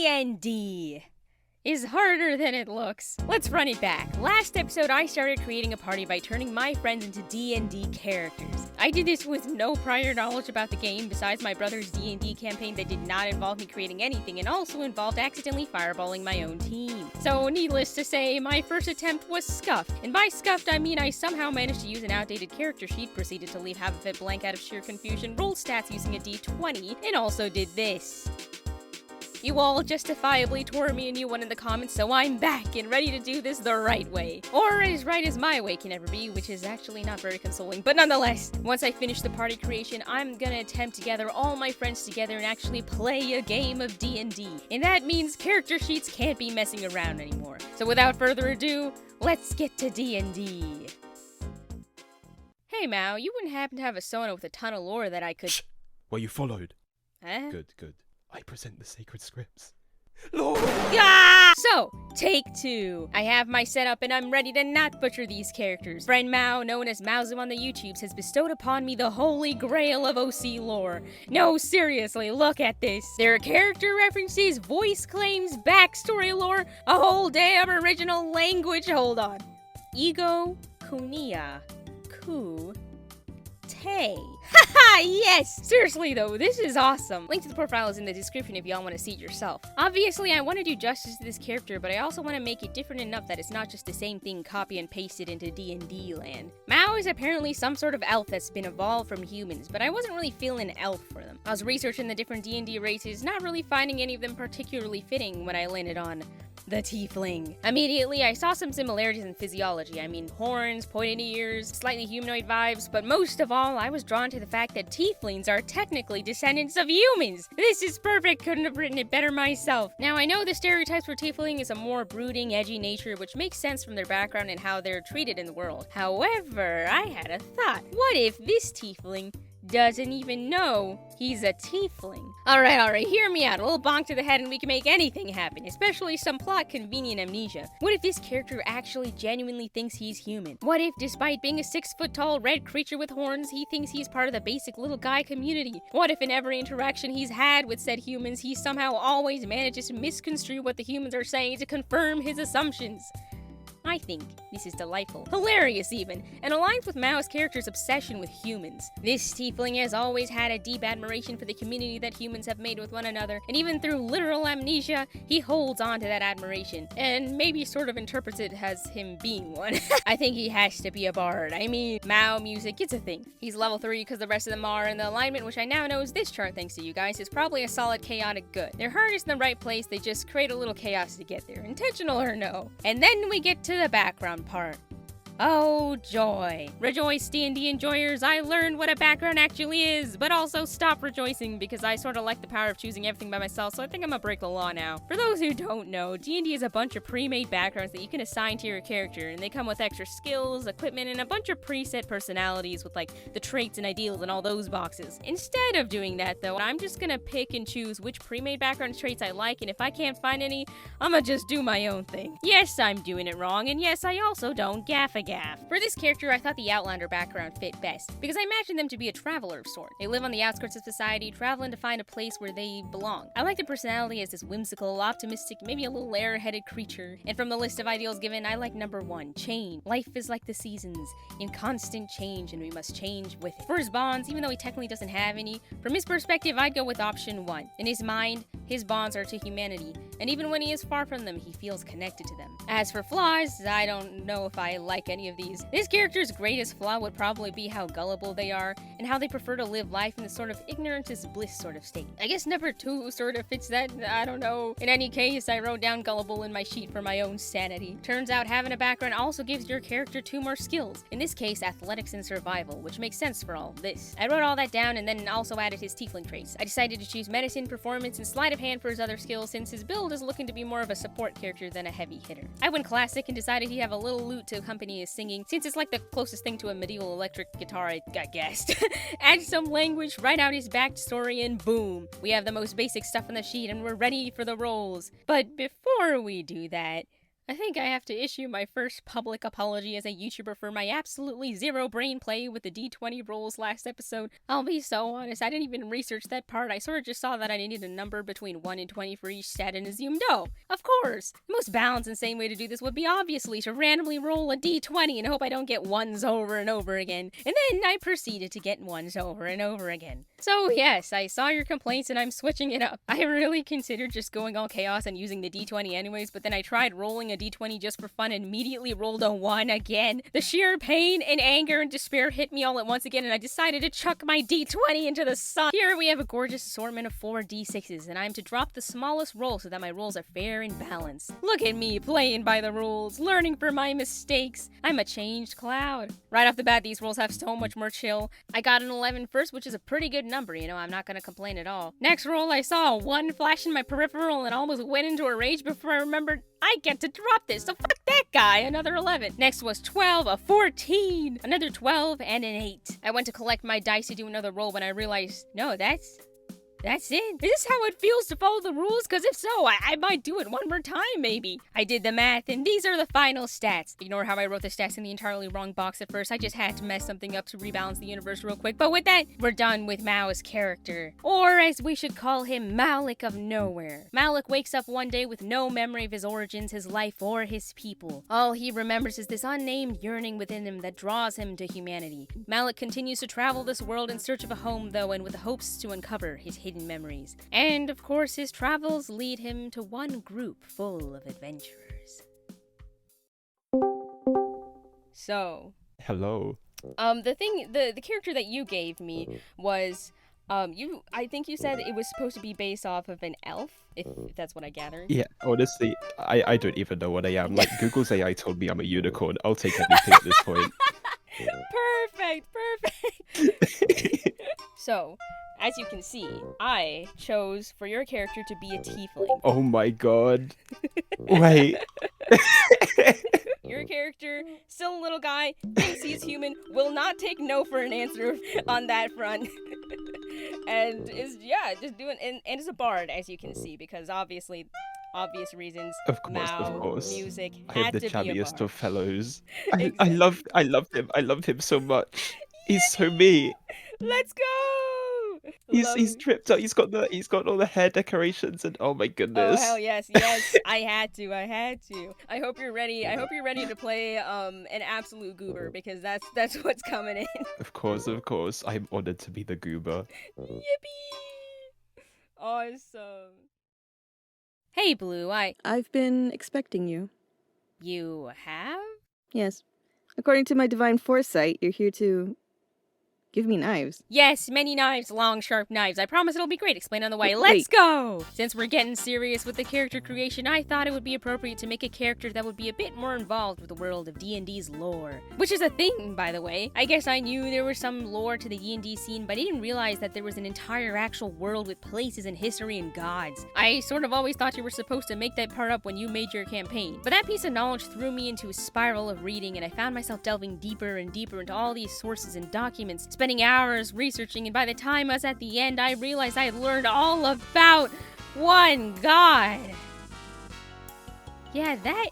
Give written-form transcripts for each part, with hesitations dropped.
D&D is harder than it looks. Let's run it back. Last episode, I started creating a party by turning my friends into D&D characters. I did this with no prior knowledge about the game besides my brother's D&D campaign that did not involve me creating anything and also involved accidentally fireballing my own team. So needless to say, my first attempt was scuffed. And by scuffed, I mean I somehow managed to use an outdated character sheet, proceeded to leave half of it blank out of sheer confusion, rolled stats using a d20, and also did this. You all justifiably tore me a new one in the comments, so I'm back and ready to do this the right way. Or as right as my way can ever be, which is actually not very consoling, but nonetheless. Once I finish the party creation, I'm gonna attempt to gather all my friends together and actually play a game of D&D. And that means character sheets can't be messing around anymore. So without further ado, let's get to D&D. Hey Mao, you wouldn't happen to have a Sona with a ton of lore that I could— Shh! Well, you followed. Huh? Good. I present the sacred scripts. Lord! Yeah! So, take two. I have my setup and I'm ready to not butcher these characters. Friend Mao, known as Maozoom on the YouTubes, has bestowed upon me the holy grail of OC lore. No, seriously, look at this. There are character references, voice claims, backstory lore, a whole damn original language. Hold on. Ego Kunia Ku Tay. Haha, yes! Seriously though, this is awesome. Link to the profile is in the description if y'all want to see it yourself. Obviously, I want to do justice to this character, but I also want to make it different enough that it's not just the same thing copy and pasted into D&D land. Mao is apparently some sort of elf that's been evolved from humans, but I wasn't really feeling an elf for them. I was researching the different D&D races, not really finding any of them particularly fitting when I landed on the tiefling. Immediately, I saw some similarities in physiology. I mean, horns, pointed ears, slightly humanoid vibes, but most of all, I was drawn to the fact that tieflings are technically descendants of humans. This is perfect, couldn't have written it better myself. Now, I know the stereotypes for tiefling is a more brooding, edgy nature, which makes sense from their background and how they're treated in the world. However, I had a thought. What if this tiefling doesn't even know he's a tiefling? Alright, hear me out. A little bonk to the head and we can make anything happen, especially some plot convenient amnesia. What if this character actually genuinely thinks he's human? What if, despite being a 6-foot-tall red creature with horns, he thinks he's part of the basic little guy community? What if in every interaction he's had with said humans, he somehow always manages to misconstrue what the humans are saying to confirm his assumptions? I think this is delightful, hilarious even, and aligns with Mao's character's obsession with humans. This tiefling has always had a deep admiration for the community that humans have made with one another, and even through literal amnesia, he holds on to that admiration, and maybe sort of interprets it as him being one. I think he has to be a bard. I mean, Mao music, it's a thing. He's level 3 because the rest of them are, and the alignment, which I now know is this chart thanks to you guys, is probably a solid chaotic good. Their heart is in the right place, they just create a little chaos to get there, intentional or no. And then we get to the background part. Oh joy. Rejoice, D&D enjoyers, I learned what a background actually is, but also stop rejoicing because I sort of like the power of choosing everything by myself, so I think I'm gonna break the law now. For those who don't know, D&D is a bunch of pre-made backgrounds that you can assign to your character, and they come with extra skills, equipment, and a bunch of preset personalities with like the traits and ideals and all those boxes. Instead of doing that though, I'm just gonna pick and choose which pre-made background traits I like, and if I can't find any, I'ma just do my own thing. Yes, I'm doing it wrong, and yes, I also don't gaff a gaff. For this character, I thought the Outlander background fit best, because I imagined them to be a traveler of sort. They live on the outskirts of society, traveling to find a place where they belong. I like their personality as this whimsical, optimistic, maybe a little air-headed creature. And from the list of ideals given, I like number 1, change. Life is like the seasons, in constant change, and we must change with it. For his bonds, even though he technically doesn't have any, from his perspective, I'd go with option 1. In his mind, his bonds are to humanity, and even when he is far from them, he feels connected to them. As for flaws, I don't know if I like any of these. This character's greatest flaw would probably be how gullible they are, and how they prefer to live life in this sort of ignorance is bliss sort of state. I guess number 2 sort of fits that, I don't know. In any case, I wrote down gullible in my sheet for my own sanity. Turns out having a background also gives your character 2 more skills. In this case, athletics and survival, which makes sense for all this. I wrote all that down and then also added his tiefling traits. I decided to choose medicine, performance, and sleight of hand for his other skills since his build is looking to be more of a support character than a heavy hitter. I went classic and decided he'd have a little lute to accompany his singing, since it's like the closest thing to a medieval electric guitar I guessed. Add some language, write out his backstory, and boom! We have the most basic stuff on the sheet and we're ready for the rolls. But before we do that, I think I have to issue my first public apology as a YouTuber for my absolutely zero brain play with the D20 rolls last episode. I'll be so honest, I didn't even research that part. I sort of just saw that I needed a number between 1 and 20 for each stat and assumed, oh, of course. The most balanced and sane way to do this would be obviously to randomly roll a D20 and hope I don't get ones over and over again. And then I proceeded to get ones over and over again. So yes, I saw your complaints and I'm switching it up. I really considered just going all chaos and using the D20 anyways, but then I tried rolling a D20 just for fun and immediately rolled a 1 again. The sheer pain and anger and despair hit me all at once again, and I decided to chuck my D20 into the sun. Here we have a gorgeous assortment of 4 D6s, and I'm to drop the smallest roll so that my rolls are fair and balanced. Look at me playing by the rules, learning from my mistakes. I'm a changed Cloud. Right off the bat, these rolls have so much more chill. I got an 11 first, which is a pretty good number, you know, I'm not gonna complain at all. Next roll, I saw a 1 flash in my peripheral and almost went into a rage before I remembered I get to drop this, so fuck that guy, another 11. Next was 12, a 14, another 12, and an 8. I went to collect my dice to do another roll when I realized, no, that's it. Is this how it feels to follow the rules? Because if so, I might do it one more time, maybe. I did the math, and these are the final stats. Ignore how I wrote the stats in the entirely wrong box at first. I just had to mess something up to rebalance the universe real quick. But with that, we're done with Mao's character. Or, as we should call him, Malik of Nowhere. Malik wakes up one day with no memory of his origins, his life, or his people. All he remembers is this unnamed yearning within him that draws him to humanity. Malik continues to travel this world in search of a home, though, and with hopes to uncover his hidden memories. And of course, his travels lead him to one group full of adventurers. So, Hello. the character that you gave me was, I think you said it was supposed to be based off of an elf, if that's what I gathered. Yeah, honestly, I don't even know what I am. Like, Google's AI told me I'm a unicorn. I'll take anything at this point. Perfect. So, as you can see, I chose for your character to be a tiefling. Oh my god. Wait. Your character, still a little guy, thinks he's human, will not take no for an answer on that front. And is, yeah, just doing, and is a bard, as you can see, because obviously, obvious reasons, Of course. music, I am had the to be a chubbiest bard. of fellows. I Exactly. love him so much. He's so me. Let's go! He's tripped out. He's got all the hair decorations and oh my Oh goodness. hell yes, I had to. I hope you're ready to play an absolute goober, because that's what's coming in. Of course. I'm honored to be the goober. Yippee! Awesome. Hey Blue, I've been expecting you. you have? Yes. According to my divine foresight, you're here to give me knives. Yes, many knives, long, sharp knives. I promise it'll be great. Explain on the way. Wait. Let's go! Since we're getting serious with the character creation, I thought it would be appropriate to make a character that would be a bit more involved with the world of D&D's lore. Which is a thing, by the way. I guess I knew there was some lore to the D&D scene, but I didn't realize that there was an entire actual world with places and history and gods. I sort of always thought you were supposed to make that part up when you made your campaign. But that piece of knowledge threw me into a spiral of reading, and I found myself delving deeper and deeper into all these sources and documents, spending hours researching, and by the time I was at the end, I realized I had learned all about one god. Yeah, that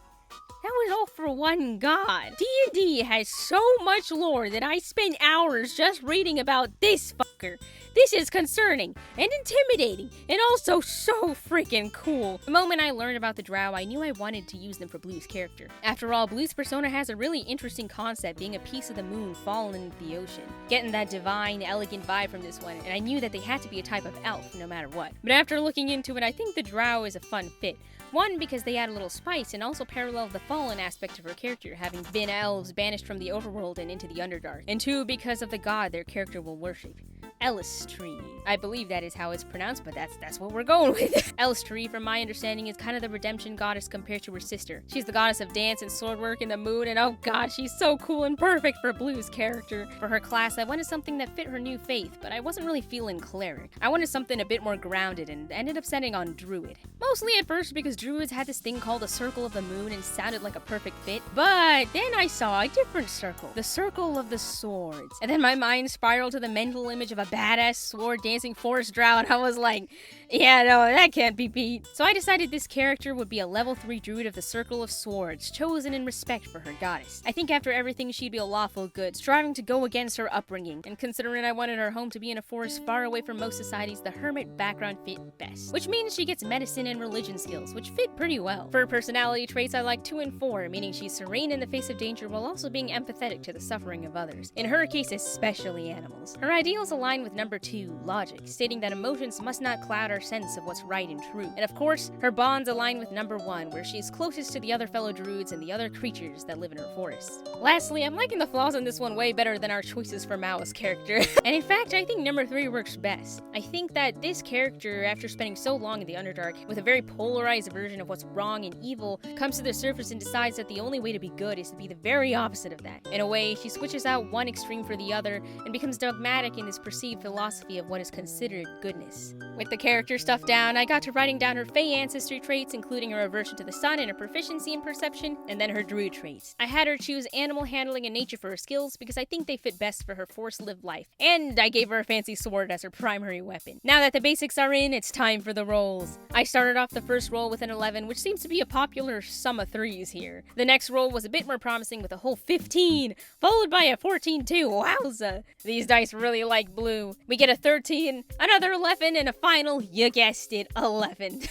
was all for one god. D&D has so much lore that I spent hours just reading about this fucker. This is concerning and intimidating and also so freaking cool. The moment I learned about the drow, I knew I wanted to use them for Blue's character. After all, Blue's persona has a really interesting concept, being a piece of the moon fallen into the ocean. Getting that divine, elegant vibe from this one, and I knew that they had to be a type of elf no matter what. But after looking into it, I think the drow is a fun fit. One, because they add a little spice and also parallel the fallen aspect of her character, having been elves banished from the overworld and into the Underdark. And two, because of the god their character will worship. Elistri. I believe that is how it's pronounced, but that's what we're going with. Elistri, from my understanding, is kind of the redemption goddess compared to her sister. She's the goddess of dance and swordwork in the moon, and oh god, she's so cool and perfect for Blue's character. For her class, I wanted something that fit her new faith, but I wasn't really feeling cleric. I wanted something a bit more grounded, and ended up setting on druid. Mostly at first because druids had this thing called the Circle of the Moon and sounded like a perfect fit, but then I saw a different circle, the Circle of the Swords. And then my mind spiraled to the mental image of a badass sword dancing forest drow, and I was like, Yeah, no, that can't be beat. So I decided this character would be a level 3 druid of the Circle of Swords, chosen in respect for her goddess. I think after everything she'd be a lawful good, striving to go against her upbringing, and considering I wanted her home to be in a forest far away from most societies, the hermit background fit best. Which means she gets medicine and religion skills, which fit pretty well. For her personality traits, I like 2 and 4, meaning she's serene in the face of danger while also being empathetic to the suffering of others. In her case, especially animals. Her ideals align with number 2, logic, stating that emotions must not cloud our sense of what's right and true. And of course, her bonds align with number 1, where she is closest to the other fellow druids and the other creatures that live in her forest. Lastly, I'm liking the flaws in this one way better than our choices for Mao's character. And in fact, I think number 3 works best. I think that this character, after spending so long in the Underdark with a very polarized version of what's wrong and evil, comes to the surface and decides that the only way to be good is to be the very opposite of that. In a way, she switches out one extreme for the other and becomes dogmatic in this perceived philosophy of what is considered goodness. With the character stuff down, I got to writing down her Fey ancestry traits, including her aversion to the sun and her proficiency in perception, and then her druid traits. I had her choose animal handling and nature for her skills because I think they fit best for her forest-lived life, and I gave her a fancy sword as her primary weapon. Now that the basics are in, it's time for the rolls. I started off the first roll with an 11, which seems to be a popular sum of 3s here. The next roll was a bit more promising with a whole 15, followed by a 14 too, wowza! These dice really like blue. We get a 13, another 11, and a final, you guessed it, 11.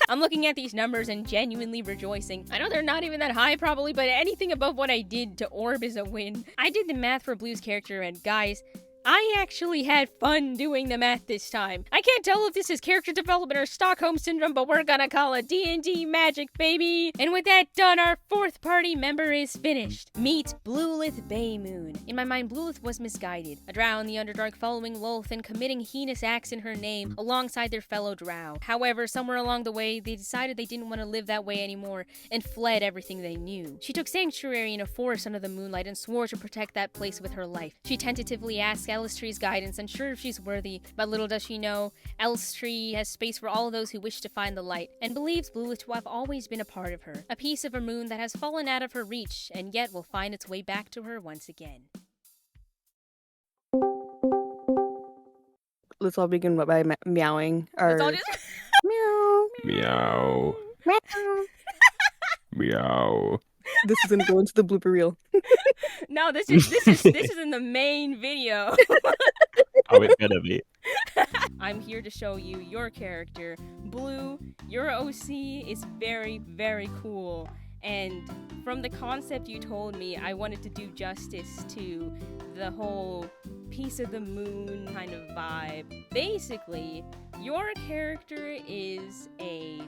I'm looking at these numbers and genuinely rejoicing. I know they're not even that high probably, but anything above what I did to Orb is a win. I did the math for Blue's character, and guys, I actually had fun doing the math this time. I can't tell if this is character development or Stockholm Syndrome, but we're gonna call it D&D magic, baby! And with that done, our 4th party member is finished. Meet Bluelith Baymoon. In my mind, Bluelith was misguided. A drow in the Underdark following Lolth and committing heinous acts in her name alongside their fellow drow. However, somewhere along the way, they decided they didn't want to live that way anymore and fled everything they knew. She took sanctuary in a forest under the moonlight and swore to protect that place with her life. She tentatively asked Elistree's guidance, unsure if she's worthy, but little does she know, Elistree has space for all those who wish to find the light, and believes Bluelith to have always been a part of her, a piece of her moon that has fallen out of her reach, and yet will find its way back to her once again. Let's all begin by meowing. Let's all just... Meow. Meow. Meow. Meow. This is gonna go into the blooper reel. No, this is in the main video. Oh, it better be. I'm here to show you your character. Blue, your OC is very, very cool. And from the concept you told me, I wanted to do justice to the whole piece of the moon kind of vibe. Basically, your character is a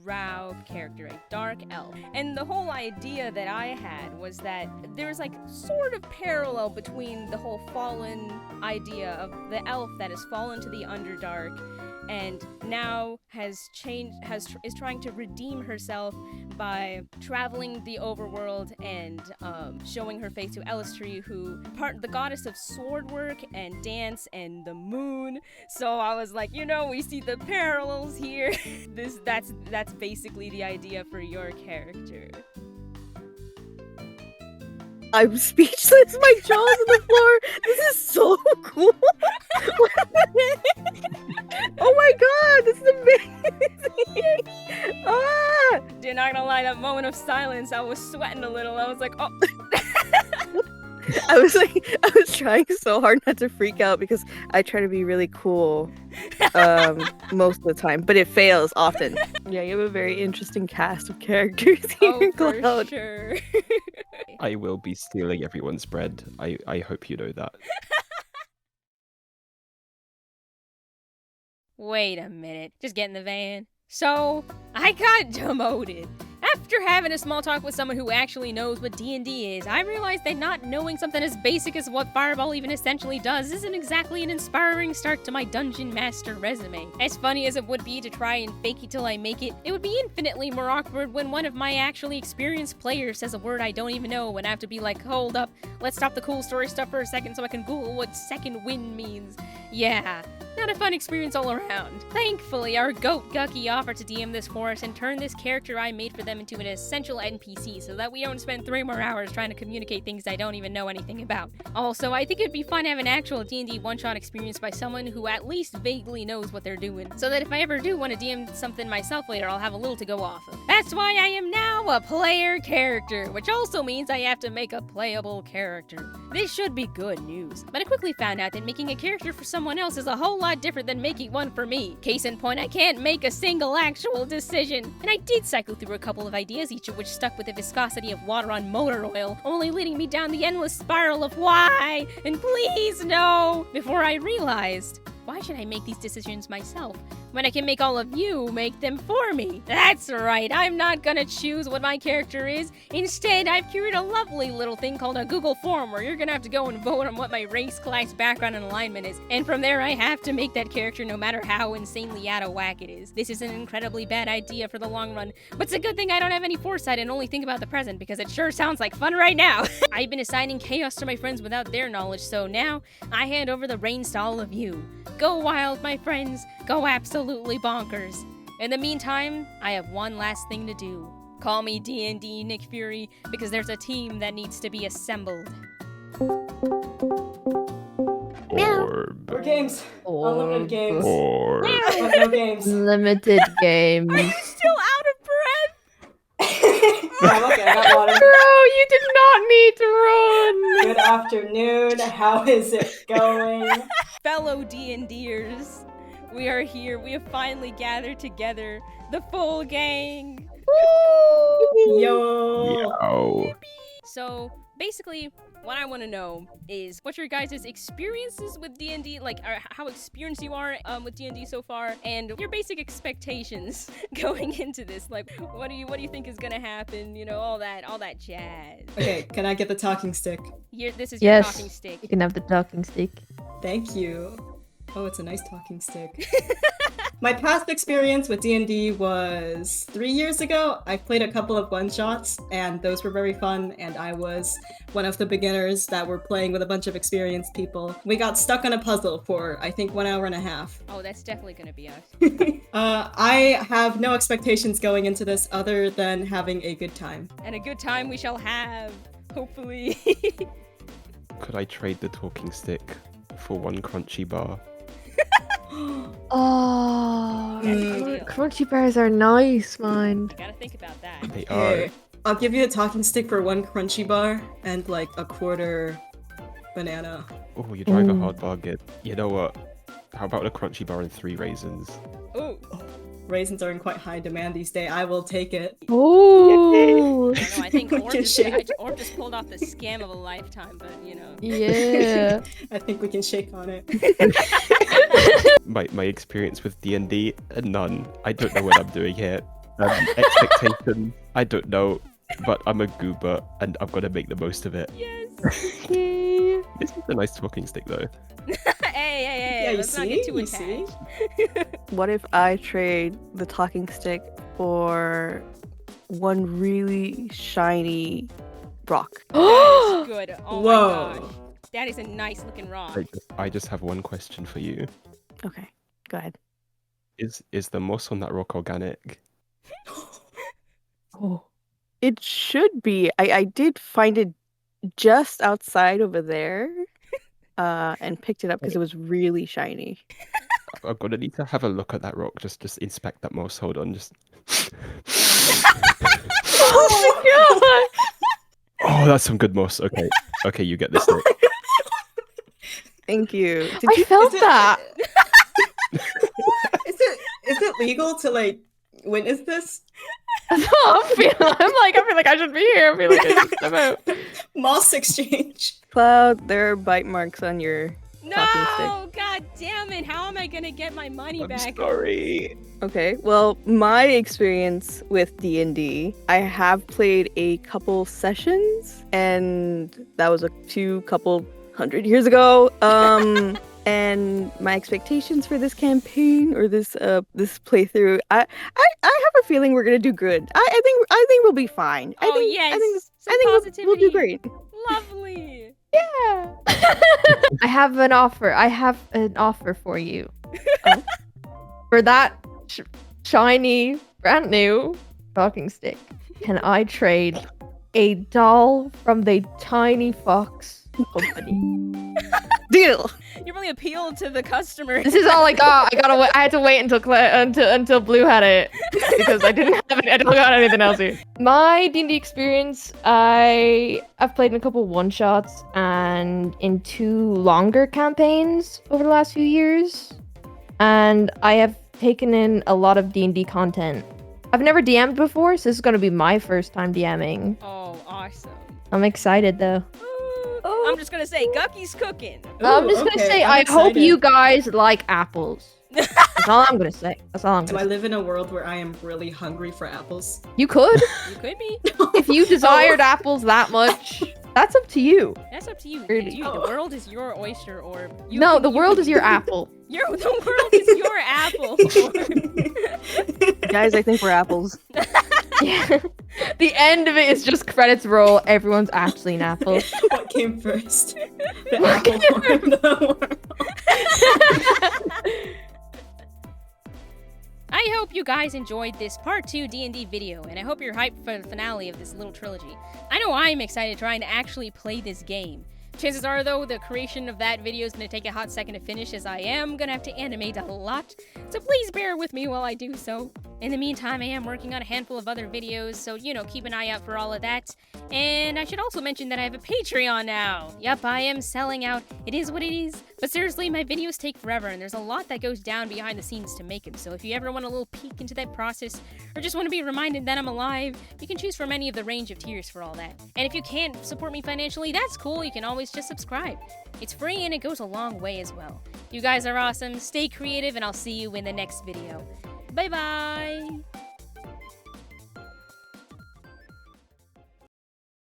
drow character, a dark elf. And the whole idea that I had was that there's like sort of parallel between the whole fallen idea of the elf that has fallen to the Underdark and now is trying to redeem herself by traveling the overworld and showing her faith to Elistree, who the goddess of swordwork and dance and the moon. So I was like, we see the parallels here. That's basically the idea for your character. I'm speechless. My jaw's on the floor. This is so cool. Oh my god, this is amazing. Ah! Dude, not gonna lie, that moment of silence, I was sweating a little. I was like, oh. I was trying so hard not to freak out because I try to be really cool most of the time, but it fails often. Yeah, you have a very interesting cast of characters here, for Cloud. sure. I will be stealing everyone's bread. I hope you know that. Wait a minute. Just get in the van. So, I got demoted. After having a small talk with someone who actually knows what D&D is, I realized that not knowing something as basic as what Fireball even essentially does isn't exactly an inspiring start to my Dungeon Master resume. As funny as it would be to try and fake it till I make it, it would be infinitely more awkward when one of my actually experienced players says a word I don't even know and I have to be like, hold up, let's stop the cool story stuff for a second so I can Google what second wind means. Yeah, Not a fun experience all around. Thankfully, our goat Gucky offered to DM this for us and turn this character I made for them into an essential NPC so that we don't spend 3 more hours trying to communicate things I don't even know anything about. Also, I think it'd be fun to have an actual D&D one-shot experience by someone who at least vaguely knows what they're doing, so that if I ever do want to DM something myself later, I'll have a little to go off of. That's why I am now a player character, which also means I have to make a playable character. This should be good news, but I quickly found out that making a character for someone else is a whole lot different than making one for me. Case in point, I can't make a single actual decision. And I did cycle through a couple of ideas, each of which stuck with the viscosity of water on motor oil, only leading me down the endless spiral of why, and please no, before I realized, why should I make these decisions myself when I can make all of you make them for me? That's right, I'm not gonna choose what my character is. Instead, I've curated a lovely little thing called a Google form where you're gonna have to go and vote on what my race, class, background, and alignment is. And from there, I have to make that character no matter how insanely out of whack it is. This is an incredibly bad idea for the long run, but it's a good thing I don't have any foresight and only think about the present because it sure sounds like fun right now. I've been assigning chaos to my friends without their knowledge, so now I hand over the reins to all of you. Go wild, my friends. Go absolutely bonkers. In the meantime, I have one last thing to do. Call me D&D Nick Fury, because there's a team that needs to be assembled. Orb. Or games. Unlimited games. Orb. But no games. Limited games. Still out of breath? I'm okay, I got water. Bro, you did not need to run. Good afternoon. How is it going? Fellow D&Ders, we are here. We have finally gathered together, the full gang. Yo. Yo. So basically, what I want to know is what your guys' experiences with D&D, like how experienced you are with D&D so far, and your basic expectations going into this. Like, what do you think is gonna happen? You know, all that jazz. Okay, can I get the talking stick? This is your talking stick. You can have the talking stick. Thank you. Oh, it's a nice talking stick. My past experience with D&D was 3 years ago. I played a couple of one-shots, and those were very fun, and I was one of the beginners that were playing with a bunch of experienced people. We got stuck on a puzzle for, I think, 1 hour and a half. Oh, that's definitely gonna be us. I have no expectations going into this other than having a good time. And a good time we shall have, hopefully. Could I trade the talking stick for 1 crunchy bar? Oh, That's a good deal. crunchy bars are nice, man. I gotta think about that. They Here, are. I'll give you a talking stick for 1 crunchy bar and like a quarter banana. Oh, you drive a Ooh. hard bargain. You know what? How about a crunchy bar and 3 raisins? Ooh. Raisins are in quite high demand these days. I will take it. Oh, I don't know, I think We Orb can just, shake. Orb just pulled off the scam of a lifetime, but you know. yeah. I think we can shake on it. My experience with D&D, none. I don't know what I'm doing here. Expectations, I don't know. But I'm a goober, and I'm gonna make the most of it. Yes. Okay. This is a nice talking stick, though. Hey, Yeah, you let's not get too see? You see? attached. What if I trade the talking stick for 1 really shiny rock? That is good. Oh Whoa. my gosh. That is a nice looking rock. I just have one question for you. Okay, go ahead. Is the moss on that rock organic? Oh, it should be. I did find it just outside over there, and picked it up because it was really shiny. I'm gonna need to have a look at that rock. Just inspect that moss. Hold on. Just. Oh my Oh, that's some good moss. Okay. Okay, you get this stick. Thank you. Did I you- felt is it- that. Is it legal to like witness this? I feel like I should be here. I feel like I should step out. Moss exchange. Cloud, there are bite marks on your talking stick. No! God damn it! How am I gonna get my money I'm back? sorry. Okay, well, my experience with D&D, I have played a couple sessions, and that was a couple 100 years ago. And my expectations for this campaign or this playthrough, I have a feeling we're gonna do good. I think we'll be fine. Oh, I think some we'll do positivity. great. Lovely. Yeah. I have an offer. I have an offer for you. For that shiny, brand new talking stick, can I trade a doll from the Tiny Fox Company? Deal. You really appealed to the customer. This is all I got. I had to wait until Blue had it because I didn't have it. I don't got anything else here. My D&D experience, I've played in a couple one-shots and in 2 longer campaigns over the last few years, and I have taken in a lot of D&D content. I've never DM'd before, so this is going to be my first time DMing. Oh, awesome. I'm excited though. Ooh, I'm just gonna say, Gucky's cooking. I'm just gonna say, I'm I hope you excited. guys like apples. That's all I'm gonna say. That's all I'm Do gonna I say. live in a world where I am really hungry for apples? You could, You could be. if you desired apples that much. That's up to you. That's up to you. Really? Dude, the world is your oyster orb. No, the world is your apple. The world is your apple orb. Guys, I think we're apples. Yeah. The end of it is just credits roll. Everyone's actually an apple. What came first? The apple or the worm? I hope you guys enjoyed this part 2 D&D video, and I hope you're hyped for the finale of this little trilogy. I know I'm excited trying to actually play this game. Chances are, though, the creation of that video is going to take a hot second to finish, as I am going to have to animate a lot, so please bear with me while I do so. In the meantime, I am working on a handful of other videos, so, keep an eye out for all of that. And I should also mention that I have a Patreon now. Yup, I am selling out. It is what it is. But seriously, my videos take forever, and there's a lot that goes down behind the scenes to make them, so if you ever want a little peek into that process, or just want to be reminded that I'm alive, you can choose from any of the range of tiers for all that. And if you can't support me financially, that's cool. You can always just subscribe. It's free and it goes a long way as well. You guys are awesome. Stay creative, and I'll see you in the next video. Bye bye!